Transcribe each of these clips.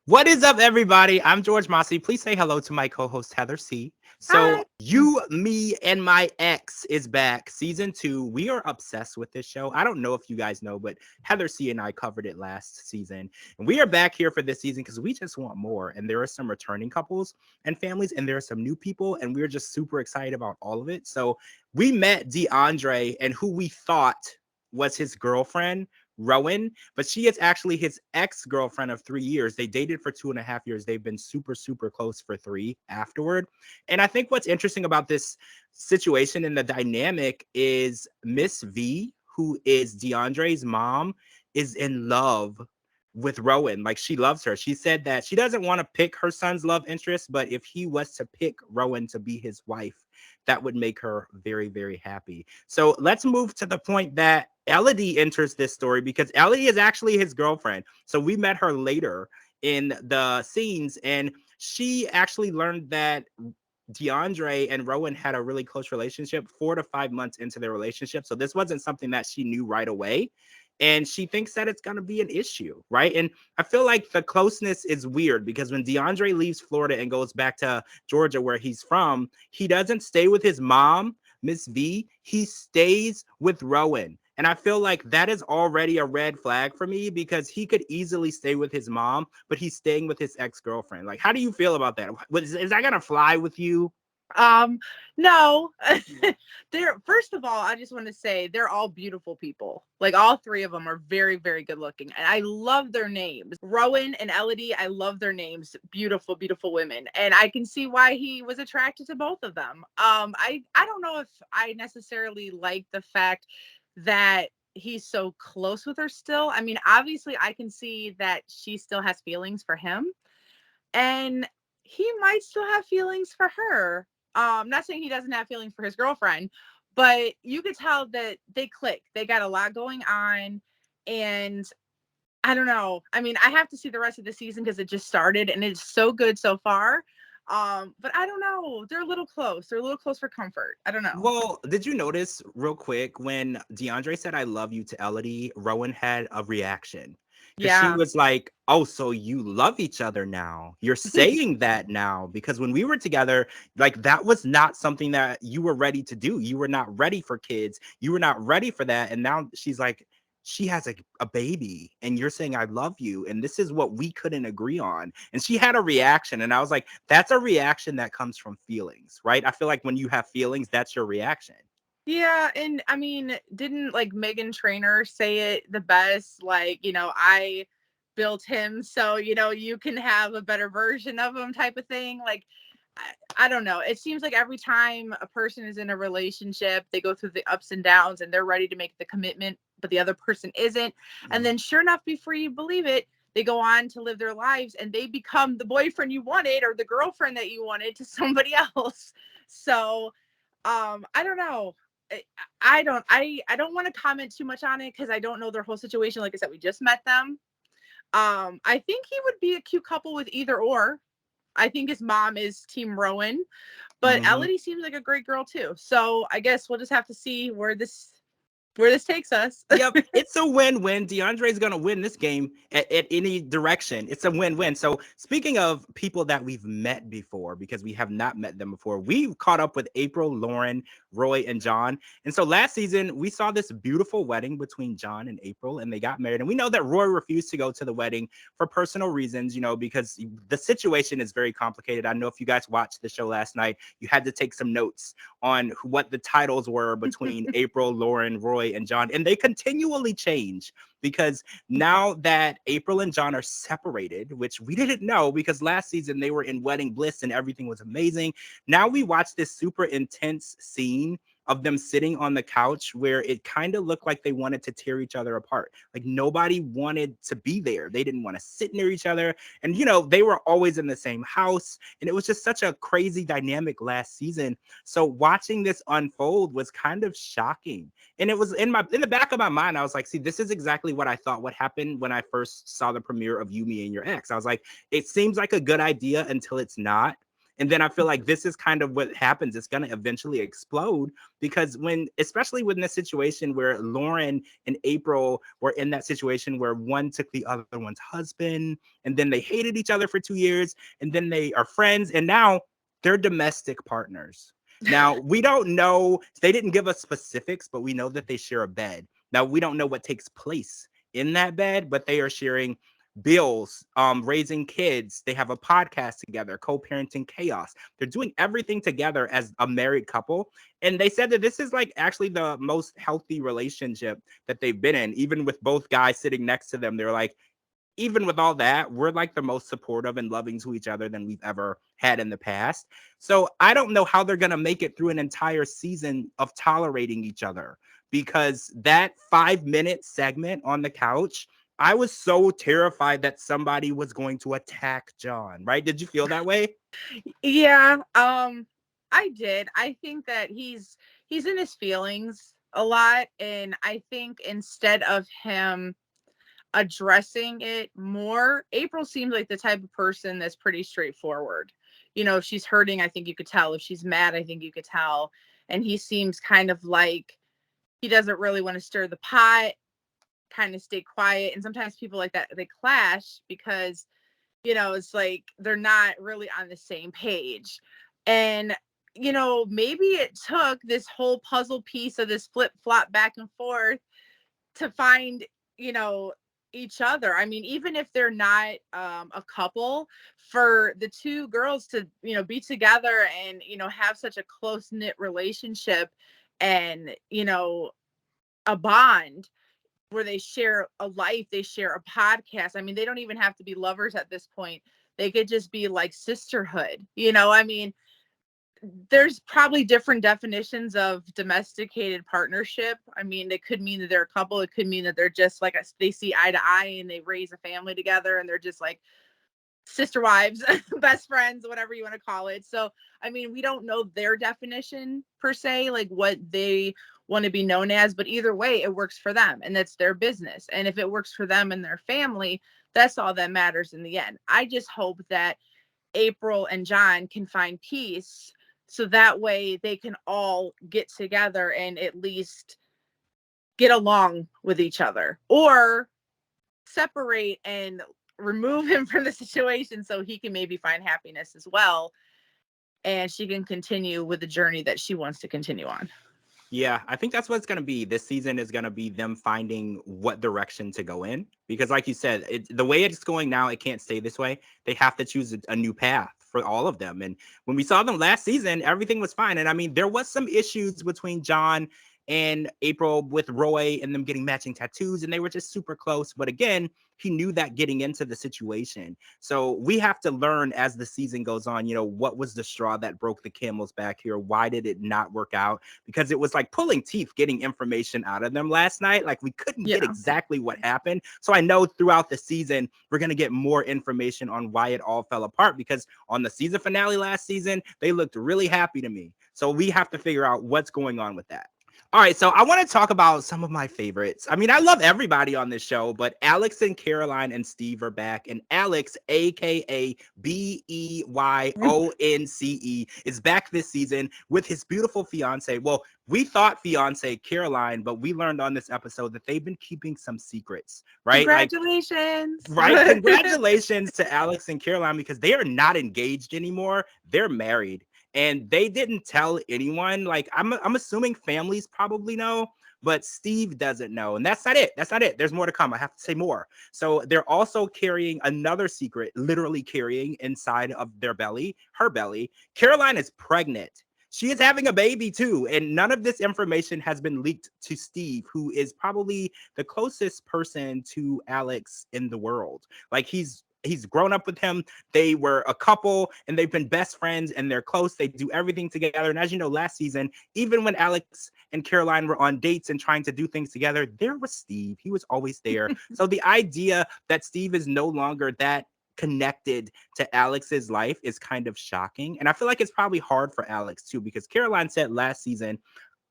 What is up, everybody? I'm George Mossey. Please say hello to my co-host Heather C. So, Hi. You, Me, and My Ex is back, season 2. We are obsessed with this show. I don't know if you guys know, but Heather C and I covered it last season, and we are back here for this season because we just want more. And there are some returning couples and families, and there are some new people, and we're just super excited about all of it. So, we met DeAndre, and who we thought was his girlfriend, Rowan, but she is actually his ex-girlfriend of 3 years. They dated for 2.5 years. They've been super, super close for three afterward. And I think what's interesting about this situation and the dynamic is Miss V, who is DeAndre's mom, is in love with Rowan. Like, she loves her. She said that she doesn't want to pick her son's love interest, but if he was to pick Rowan to be his wife, that would make her very, very happy. So let's move to the point that Elodie enters this story because Elodie is actually his girlfriend. So we met her later in the scenes, and she actually learned that DeAndre and Rowan had a really close relationship 4 to 5 months into their relationship. So this wasn't something that she knew right away. And she thinks that it's going to be an issue, right? And I feel like the closeness is weird because when DeAndre leaves Florida and goes back to Georgia, where he's from, he doesn't stay with his mom, Miss V. He stays with Rowan. And I feel like that is already a red flag for me because he could easily stay with his mom, but he's staying with his ex-girlfriend. Like, how do you feel about that? Is that going to fly with you? Um, no. They're first of all, I just want to say they're all beautiful people. Like all three of them are very, very good looking. And I love their names. Rowan and Elodie, I love their names. Beautiful, beautiful women. And I can see why he was attracted to both of them. I don't know if I necessarily like the fact that he's so close with her still. I mean, obviously I can see that she still has feelings for him. And he might still have feelings for her. Not saying he doesn't have feelings for his girlfriend, but you could tell that they click. They got a lot going on, and I don't know. I mean, I have to see the rest of the season because it just started and it's so good so far. But I don't know. They're a little close. They're a little close for comfort. I don't know. Well, did you notice real quick when DeAndre said "I love you" to Elodie, Rowan had a reaction because she Yeah. was like, "Oh, so you love each other now? You're saying that now?" Because when we were together, like that was not something that you were ready to do. You were not ready for kids. You were not ready for that. And now she's like, she has a baby, and you're saying "I love you," and this is what we couldn't agree on. And she had a reaction, and I was like, that's a reaction that comes from feelings, right? I feel like when you have feelings, that's your reaction. Yeah, and I mean, didn't like Megan Trainor say it the best? Like, I built him so you can have a better version of him, type of thing. Like, I don't know. It seems like every time a person is in a relationship, they go through the ups and downs, and they're ready to make the commitment, but the other person isn't. And then, sure enough, before you believe it, they go on to live their lives, and they become the boyfriend you wanted or the girlfriend that you wanted to somebody else. So I don't know. I I don't want to comment too much on it because I don't know their whole situation. Like I said, we just met them. I think he would be a cute couple with either or. I think his mom is Team Rowan, but Mhm. Elodie seems like a great girl too. So I guess we'll just have to see where this takes us. Yep, it's a win-win. DeAndre's gonna win this game at any direction. It's a win-win. So speaking of people that we've met before, because we have not met them before, we caught up with April, Lauren, Roy, and John. And so last season we saw this beautiful wedding between John and April, and they got married. And we know that Roy refused to go to the wedding for personal reasons, because the situation is very complicated. I know if you guys watched the show last night, you had to take some notes on what the titles were between April, Lauren, Roy, and John. And they continually change because now that April and John are separated, which we didn't know because last season they were in wedding bliss and everything was amazing. Now we watch this super intense scene of them sitting on the couch where it kind of looked like they wanted to tear each other apart. Like nobody wanted to be there. They didn't want to sit near each other. And, they were always in the same house. And it was just such a crazy dynamic last season. So watching this unfold was kind of shocking. And it was in the back of my mind, I was like, see, this is exactly what I thought would happen when I first saw the premiere of You, Me, and Your Ex. I was like, it seems like a good idea until it's not. And then I feel like this is kind of what happens. It's going to eventually explode because especially when the situation where Lauren and April were in that situation where one took the other one's husband, and then they hated each other for 2 years, and then they are friends, and now they're domestic partners. Now, we don't know, they didn't give us specifics, but we know that they share a bed. Now, we don't know what takes place in that bed, but they are sharing bills, raising kids. They have a podcast together, co-parenting chaos. They're doing everything together as a married couple. And they said that this is like actually the most healthy relationship that they've been in, even with both guys sitting next to them. They're like, even with all that, we're like the most supportive and loving to each other than we've ever had in the past. So I don't know how they're going to make it through an entire season of tolerating each other, because that 5-minute segment on the couch, I was so terrified that somebody was going to attack John, right? Did you feel that way? Yeah, I did. I think that he's in his feelings a lot, and I think instead of him addressing it more, April seems like the type of person that's pretty straightforward. You know, if she's hurting, I think you could tell. If she's mad, I think you could tell. And he seems kind of like he doesn't really want to stir the pot, kind of stay quiet. And sometimes people like that, they clash because, you know, it's like they're not really on the same page. And, you know, maybe it took this whole puzzle piece of this flip flop back and forth to find, you know, each other. I mean, even if they're not a couple, for the two girls to, you know, be together and, you know, have such a close knit relationship and, you know, a bond where they share a life, they share a podcast. I mean, they don't even have to be lovers at this point. They could just be like sisterhood. You know, I mean, there's probably different definitions of domesticated partnership. I mean, it could mean that they're a couple. It could mean that they're just like they see eye to eye and they raise a family together and they're just like sister wives, best friends, whatever you want to call it. So, I mean, we don't know their definition per se, like what they want to be known as, but either way, it works for them and that's their business. And if it works for them and their family, that's all that matters in the end. I just hope that April and John can find peace so that way they can all get together and at least get along with each other, or separate and remove him from the situation so he can maybe find happiness as well and she can continue with the journey that she wants to continue on. Yeah, I think that's what it's going to be. This season is going to be them finding what direction to go in. Because like you said, the way it's going now, it can't stay this way. They have to choose a new path for all of them. And when we saw them last season, everything was fine. And I mean, there was some issues between John and April with Roy and them getting matching tattoos, and they were just super close. But again, he knew that getting into the situation. So we have to learn as the season goes on, you know, what was the straw that broke the camel's back here? Why did it not work out? Because it was like pulling teeth getting information out of them last night. Like we couldn't get exactly what happened. So I know throughout the season, we're going to get more information on why it all fell apart, because on the season finale last season, they looked really happy to me. So we have to figure out what's going on with that. All right, so I want to talk about some of my favorites. I mean, I love everybody on this show, but Alex and Caroline and Steve are back. And Alex, aka Beyonce, is back this season with his beautiful fiance. Well, we thought fiance Caroline, but we learned on this episode that they've been keeping some secrets, right? Congratulations. Right? Congratulations to Alex and Caroline, because they are not engaged anymore. They're married. And they didn't tell anyone. Like, I'm assuming families probably know, but Steve doesn't know. And that's not it. That's not it. There's more to come. I have to say more. So they're also carrying another secret, literally carrying inside of their belly, her belly. Caroline is pregnant. She is having a baby too. And none of this information has been leaked to Steve, who is probably the closest person to Alex in the world. Like, he's grown up with him. They were a couple and they've been best friends and they're close. They do everything together. And as you know, last season, even when Alex and Caroline were on dates and trying to do things together, there was Steve. He was always there. So the idea that Steve is no longer that connected to Alex's life is kind of shocking. And I feel like it's probably hard for Alex too, because Caroline said last season,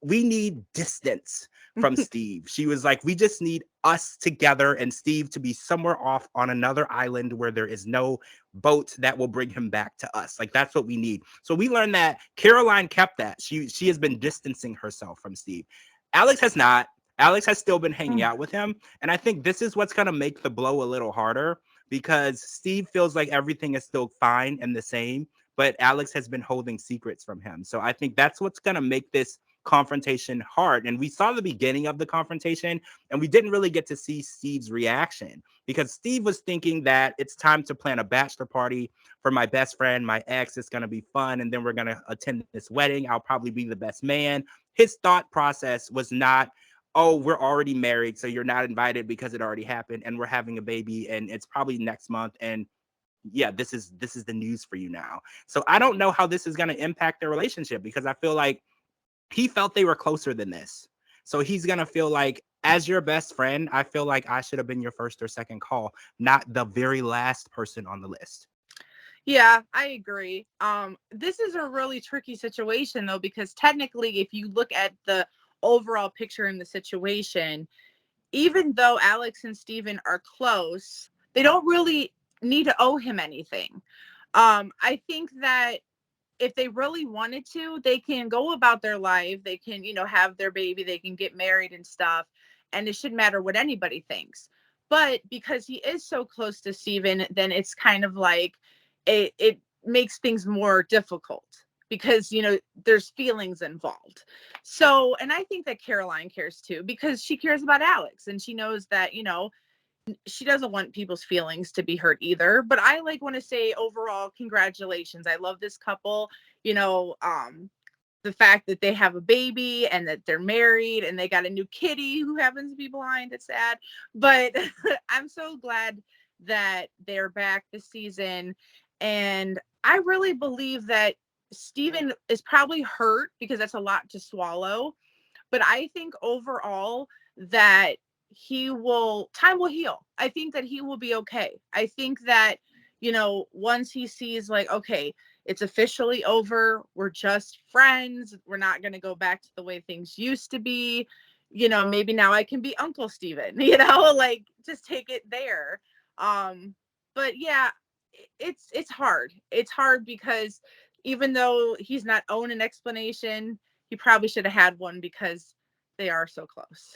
we need distance from Steve. She was like, we just need us together and Steve to be somewhere off on another island where there is no boat that will bring him back to us. Like, that's what we need. So we learned that Caroline kept that. She has been distancing herself from Steve. Alex has not. Alex has still been hanging out with him. And I think this is what's going to make the blow a little harder, because Steve feels like everything is still fine and the same, but Alex has been holding secrets from him. So I think that's what's going to make this confrontation hard. And we saw the beginning of the confrontation and we didn't really get to see Steve's reaction, because Steve was thinking that it's time to plan a bachelor party for my best friend, my ex. It's going to be fun. And then we're going to attend this wedding. I'll probably be the best man. His thought process was not, oh, we're already married, so you're not invited because it already happened, and we're having a baby and it's probably next month, and yeah, this is the news for you now. So I don't know how this is going to impact their relationship, because I feel like he felt they were closer than this. So he's going to feel like, as your best friend, I feel like I should have been your first or second call, not the very last person on the list. Yeah, I agree. This is a really tricky situation though, because technically if you look at the overall picture in the situation, even though Alex and Steven are close, they don't really need to owe him anything. I think that if they really wanted to, they can go about their life. They can, have their baby, they can get married and stuff. And it shouldn't matter what anybody thinks. But because he is so close to Steven, then it's kind of like it makes things more difficult, because, there's feelings involved. So, and I think that Caroline cares too, because she cares about Alex and she knows that, she doesn't want people's feelings to be hurt either. But I want to say overall, congratulations. I love this couple, the fact that they have a baby and that they're married and they got a new kitty who happens to be blind. It's sad, but I'm so glad that they're back this season. And I really believe that Steven is probably hurt, because that's a lot to swallow. But I think overall that time will heal. I think that he will be okay. I think that, once he sees okay, it's officially over. We're just friends. We're not going to go back to the way things used to be. Maybe now I can be Uncle Steven, just take it there. But yeah, it's hard. It's hard because even though he's not owed an explanation, he probably should have had one, because they are so close.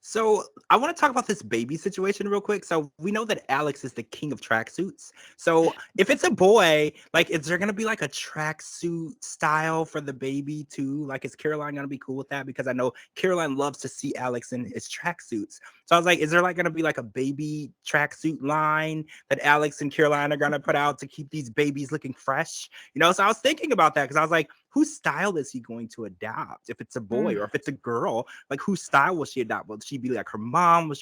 So I want to talk about this baby situation real quick. So we know that Alex is the king of tracksuits. So if it's a boy, is there gonna be a tracksuit style for the baby too? Is Caroline gonna be cool with that? Because I know Caroline loves to see Alex in his tracksuits. So I was like, is there gonna be a baby tracksuit line that Alex and Caroline are gonna put out to keep these babies looking fresh? So I was thinking about that, because I was like, whose style is he going to adopt? If it's a boy or if it's a girl, whose style will she adopt? Will she be like her mom? Will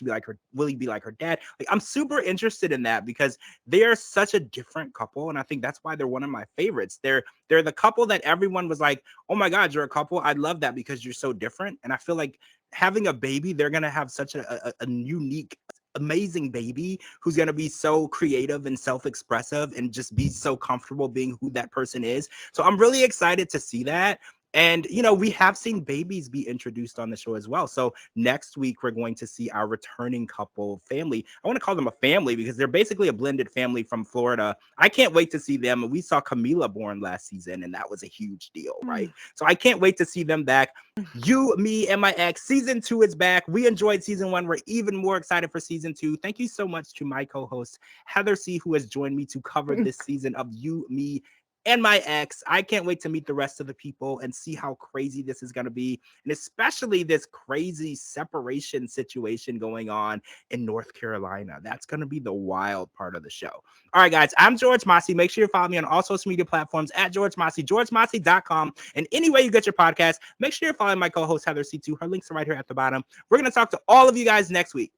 he be like her dad? I'm super interested in that, because they are such a different couple. And I think that's why they're one of my favorites. They're the couple that everyone was like, oh my God, you're a couple. I love that because you're so different. And I feel like having a baby, they're going to have such a unique, amazing baby who's going to be so creative and self-expressive and just be so comfortable being who that person is. So I'm really excited to see that. And, we have seen babies be introduced on the show as well. So next week, we're going to see our returning couple family. I want to call them a family because they're basically a blended family from Florida. I can't wait to see them. We saw Camila born last season, and that was a huge deal, right? So I can't wait to see them back. You, me, and my ex. Season 2 is back. We enjoyed season 1. We're even more excited for season 2. Thank you so much to my co-host, Heather C., who has joined me to cover this season of You, Me, and my ex. I can't wait to meet the rest of the people and see how crazy this is going to be. And especially this crazy separation situation going on in North Carolina. That's going to be the wild part of the show. All right, guys, I'm George Mossey. Make sure you follow me on all social media platforms at George Mossey, georgemossey.com. And any way you get your podcast, make sure you're following my co-host, Heather C2. Her links are right here at the bottom. We're going to talk to all of you guys next week.